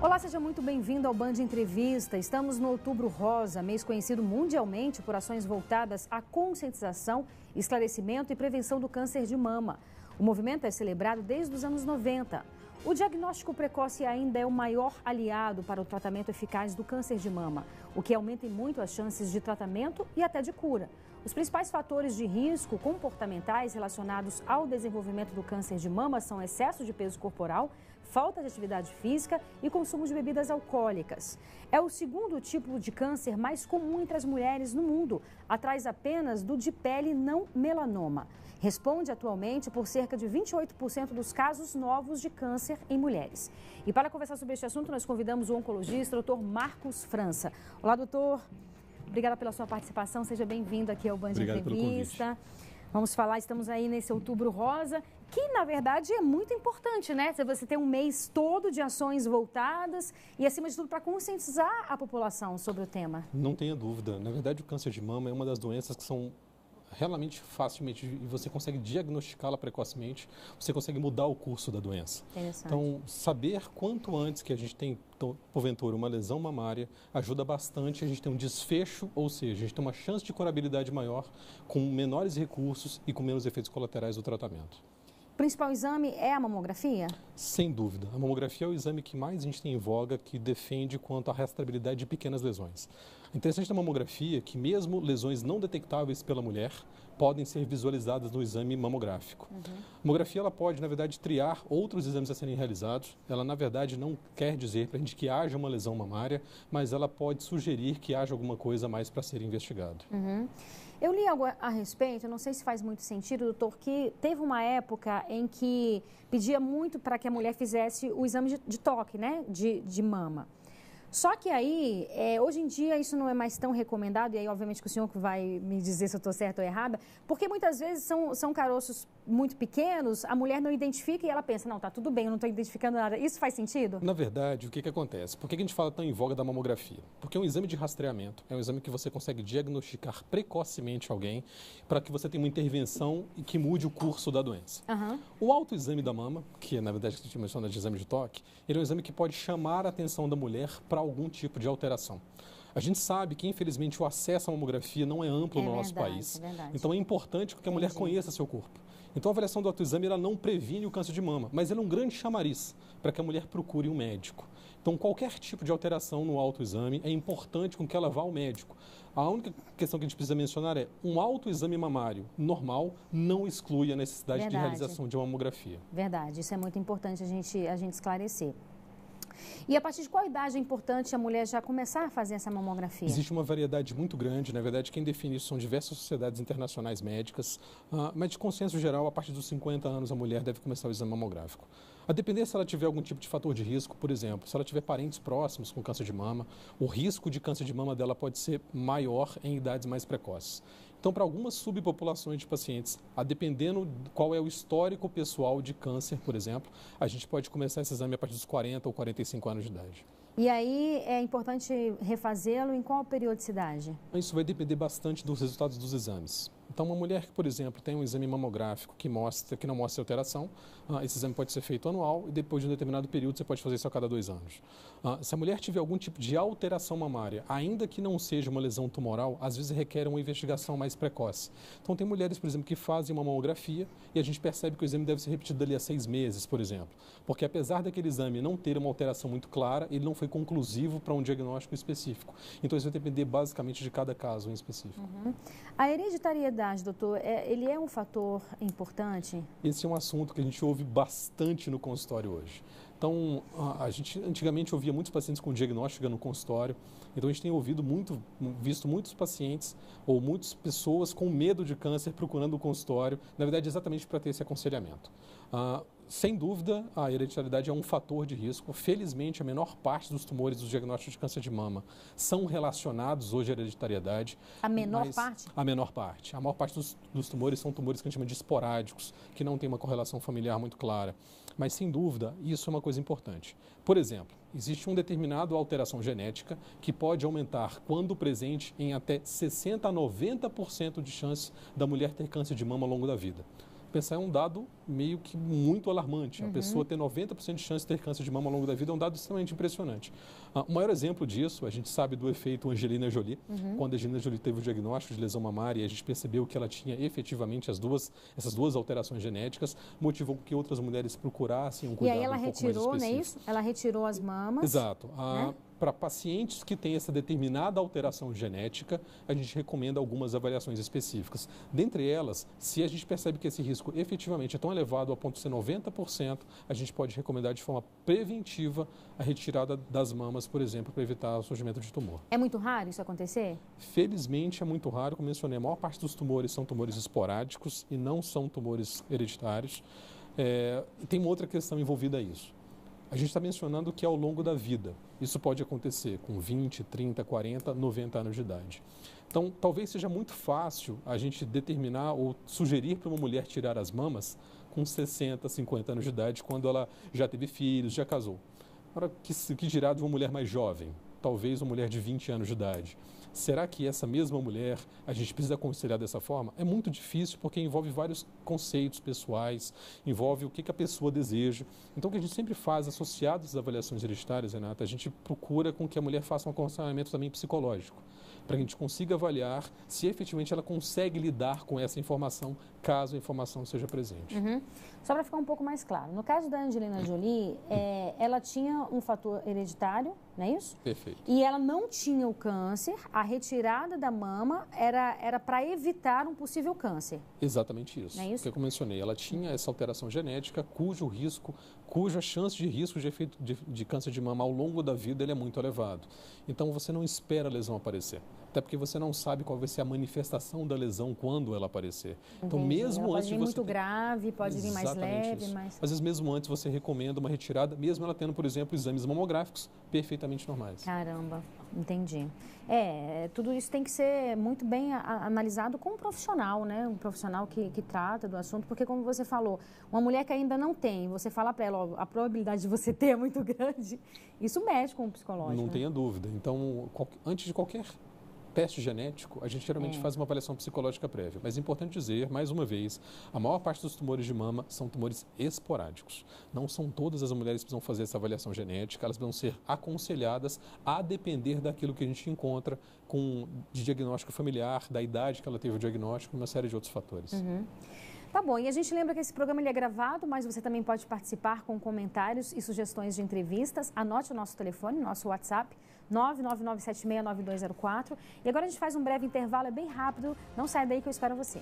Olá, seja muito bem-vindo ao Band Entrevista. Estamos no Outubro Rosa, mês conhecido mundialmente por ações voltadas à conscientização, esclarecimento e prevenção do câncer de mama. O movimento é celebrado desde os anos 90. O diagnóstico precoce ainda é o maior aliado para o tratamento eficaz do câncer de mama, o que aumenta muito as chances de tratamento e até de cura. Os principais fatores de risco comportamentais relacionados ao desenvolvimento do câncer de mama são excesso de peso corporal, falta de atividade física e consumo de bebidas alcoólicas. É o segundo tipo de câncer mais comum entre as mulheres no mundo, atrás apenas do de pele não melanoma. Responde atualmente por cerca de 28% dos casos novos de câncer em mulheres. E para conversar sobre este assunto, nós convidamos o oncologista, Dr. Marcos França. Olá, doutor. Obrigada pela sua participação. Seja bem-vindo aqui ao Band Entrevista. Vamos falar, estamos aí nesse Outubro Rosa, que na verdade é muito importante, né? Você tem um mês todo de ações voltadas e, acima de tudo, para conscientizar a população sobre o tema. Não tenha dúvida. Na verdade, o câncer de mama é uma das doenças que são realmente facilmente, e você consegue diagnosticá-la precocemente, você consegue mudar o curso da doença. Então, saber quanto antes que a gente tem, porventura, uma lesão mamária, ajuda bastante a gente ter um desfecho, ou seja, a gente tem uma chance de curabilidade maior, com menores recursos e com menos efeitos colaterais do tratamento. O principal exame é a mamografia? Sem dúvida. A mamografia é o exame que mais a gente tem em voga, que defende quanto à rastreabilidade de pequenas lesões. O interessante da mamografia é que mesmo lesões não detectáveis pela mulher podem ser visualizadas no exame mamográfico. A mamografia ela pode, na verdade, triar outros exames a serem realizados. Ela, na verdade, não quer dizer para a gente que haja uma lesão mamária, mas ela pode sugerir que haja alguma coisa a mais para ser investigado. Eu li algo a respeito, eu não sei se faz muito sentido, doutor, que teve uma época em que pedia muito para que a mulher fizesse o exame de toque, né, de mama. Só que aí, hoje em dia, isso não é mais tão recomendado, e aí, obviamente, que o senhor que vai me dizer se eu estou certa ou errada, porque muitas vezes são caroços muito pequenos, a mulher não identifica e ela pensa, não, tá tudo bem, eu não estou identificando nada. Isso faz sentido? Na verdade, o que acontece? Por que a gente fala tão em voga da mamografia? Porque é um exame de rastreamento, é um exame que você consegue diagnosticar precocemente alguém para que você tenha uma intervenção e que mude o curso da doença. O autoexame da mama, que na verdade a gente menciona de exame de toque, ele é um exame que pode chamar a atenção da mulher para algum tipo de alteração. A gente sabe que, infelizmente, o acesso à mamografia não é amplo no nosso país. Então, é importante que a mulher conheça seu corpo. Então, a avaliação do autoexame ela não previne o câncer de mama, mas ela é um grande chamariz para que a mulher procure um médico. Então, qualquer tipo de alteração no autoexame é importante com que ela vá ao médico. A única questão que a gente precisa mencionar é um autoexame mamário normal não exclui a necessidade de realização de uma mamografia. Verdade, isso é muito importante a gente esclarecer. E a partir de qual idade é importante a mulher já começar a fazer essa mamografia? Existe uma variedade muito grande. Na verdade, quem define isso são diversas sociedades internacionais médicas, mas de consenso geral, a partir dos 50 anos a mulher deve começar o exame mamográfico. A depender se ela tiver algum tipo de fator de risco, por exemplo, se ela tiver parentes próximos com câncer de mama, o risco de câncer de mama dela pode ser maior em idades mais precoces. Então, para algumas subpopulações de pacientes, a dependendo qual é o histórico pessoal de câncer, por exemplo, a gente pode começar esse exame a partir dos 40 ou 45 anos de idade. E aí é importante refazê-lo em qual periodicidade? Isso vai depender bastante dos resultados dos exames. Então, uma mulher que, por exemplo, tem um exame mamográfico que não mostra alteração, esse exame pode ser feito anual e depois de um determinado período você pode fazer isso a cada 2 anos. Se a mulher tiver algum tipo de alteração mamária, ainda que não seja uma lesão tumoral, às vezes requer uma investigação mais precoce. Então, tem mulheres, por exemplo, que fazem uma mamografia e a gente percebe que o exame deve ser repetido dali a 6 meses, por exemplo. Porque apesar daquele exame não ter uma alteração muito clara, ele não foi conclusivo para um diagnóstico específico. Então, isso vai depender basicamente de cada caso em específico. A hereditariedade, doutor, ele é um fator importante? Esse é um assunto que a gente ouve bastante no consultório hoje. Então, a gente antigamente ouvia muitos pacientes com diagnóstico no consultório, então a gente tem visto muitos pacientes ou muitas pessoas com medo de câncer procurando o consultório, na verdade exatamente para ter esse aconselhamento. Sem dúvida, a hereditariedade é um fator de risco. Felizmente, a menor parte dos tumores dos diagnósticos de câncer de mama são relacionados hoje à hereditariedade. A menor parte? A menor parte. A maior parte dos tumores são tumores que a gente chama de esporádicos, que não tem uma correlação familiar muito clara. Mas, sem dúvida, isso é uma coisa importante. Por exemplo, existe uma determinada alteração genética que pode aumentar, quando presente, em até 60% a 90% de chance da mulher ter câncer de mama ao longo da vida. pensar, é um dado meio que muito alarmante. A pessoa ter 90% de chance de ter câncer de mama ao longo da vida é um dado extremamente impressionante. O maior exemplo disso, a gente sabe do efeito Angelina Jolie. Quando a Angelina Jolie teve o diagnóstico de lesão mamária e a gente percebeu que ela tinha efetivamente essas duas alterações genéticas, motivou que outras mulheres procurassem um cuidado E aí ela retirou, não é isso? Ela retirou as mamas. Exato. Né? Para pacientes que têm essa determinada alteração genética, a gente recomenda algumas avaliações específicas. Dentre elas, se a gente percebe que esse risco efetivamente é tão elevado a ponto de ser 90%, a gente pode recomendar de forma preventiva a retirada das mamas, por exemplo, para evitar o surgimento de tumor. É muito raro isso acontecer? Felizmente é muito raro, como mencionei, a maior parte dos tumores são tumores esporádicos e não são tumores hereditários. E tem uma outra questão envolvida a isso. A gente está mencionando que é ao longo da vida. Isso pode acontecer com 20, 30, 40, 90 anos de idade. Então, talvez seja muito fácil a gente determinar ou sugerir para uma mulher tirar as mamas com 60, 50 anos de idade, quando ela já teve filhos, já casou. Agora, que dirá de uma mulher mais jovem? Talvez uma mulher de 20 anos de idade. Será que essa mesma mulher a gente precisa aconselhar dessa forma? É muito difícil porque envolve vários conceitos pessoais, envolve o que a pessoa deseja. Então, o que a gente sempre faz, associado às avaliações hereditárias, Renata, a gente procura com que a mulher faça um aconselhamento também psicológico, para que a gente consiga avaliar se efetivamente ela consegue lidar com essa informação, caso a informação seja presente. Só para ficar um pouco mais claro, no caso da Angelina Jolie, ela tinha um fator hereditário, não é isso? Perfeito. E ela não tinha o câncer, a retirada da mama era para evitar um possível câncer. Exatamente isso. Não é isso? Porque, como eu mencionei, ela tinha essa alteração genética cuja chance de risco de efeito de câncer de mama ao longo da vida ele é muito elevado. Então, você não espera a lesão aparecer. Até porque você não sabe qual vai ser a manifestação da lesão quando ela aparecer. Então, mesmo ela antes pode vir muito grave, pode vir mais leve. Às vezes, mesmo antes, você recomenda uma retirada, mesmo ela tendo, por exemplo, exames mamográficos perfeitamente normais. Caramba, entendi. Tudo isso tem que ser muito bem analisado com um profissional, né? Um profissional que trata do assunto, porque como você falou, uma mulher que ainda não tem, você fala para ela, ó, a probabilidade de você ter é muito grande, isso mexe com o psicológico. Não tenha dúvida. Então, antes de qualquer teste genético, a gente geralmente faz uma avaliação psicológica prévia. Mas é importante dizer, mais uma vez, a maior parte dos tumores de mama são tumores esporádicos. Não são todas as mulheres que precisam fazer essa avaliação genética, elas precisam ser aconselhadas a depender daquilo que a gente encontra de diagnóstico familiar, da idade que ela teve o diagnóstico e uma série de outros fatores. Tá bom, e a gente lembra que esse programa ele é gravado, mas você também pode participar com comentários e sugestões de entrevistas. Anote o nosso telefone, nosso WhatsApp, 999769204. E agora a gente faz um breve intervalo, é bem rápido. Não sai daí que eu espero você.